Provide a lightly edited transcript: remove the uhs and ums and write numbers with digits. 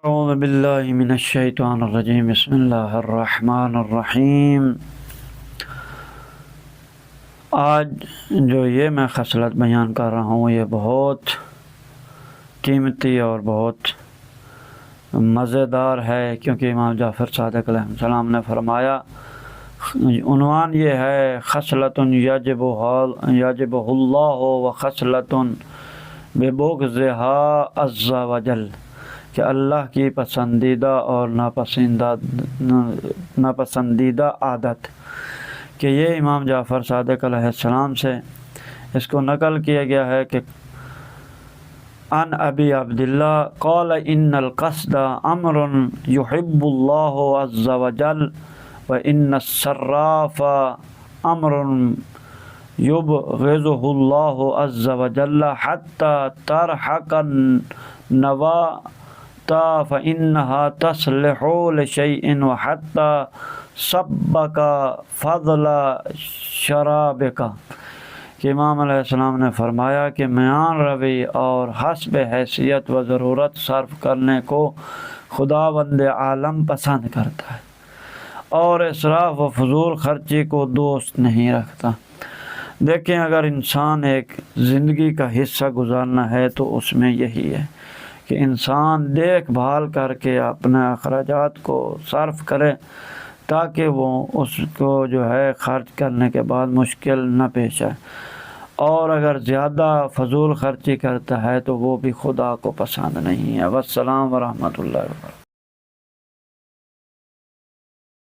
اعوذ باللہ من الشیطان الرجیم بسم اللہ الرحمن الرحیم۔ آج جو یہ میں خصلت بیان کر رہا ہوں یہ بہت قیمتی اور بہت مزیدار ہے، کیونکہ امام جعفر صادق علیہ السلام نے فرمایا، عنوان یہ ہے خصلۃ یجب اللہ و خصلۃ ببغضها عز وجل، کہ اللہ کی پسندیدہ اور ناپسندیدہ عادت، کہ یہ امام جعفر صادق علیہ السلام سے اس کو نقل کیا گیا ہے کہ عن ابی عبداللہ قال ان القصد امر يحب اللہ عز وجل و ان الصراف امر يبغضه اللہ عز وجل حتى ترحق النواة فإنها تصلح لشيء وحتى سبك فضل شرابك، کہ امام علیہ السلام نے فرمایا کہ میان روی اور حسب حیثیت و ضرورت صرف کرنے کو خداوند عالم پسند کرتا ہے اور اسراف و فضول خرچی کو دوست نہیں رکھتا۔ دیکھیں، اگر انسان ایک زندگی کا حصہ گزارنا ہے تو اس میں یہی ہے کہ انسان دیکھ بھال کر کے اپنے اخراجات کو صرف کرے تاکہ وہ اس کو جو ہے خرچ کرنے کے بعد مشکل نہ پیش آئے، اور اگر زیادہ فضول خرچی کرتا ہے تو وہ بھی خدا کو پسند نہیں ہے۔ والسلام ورحمۃ اللہ وبرکاتہ۔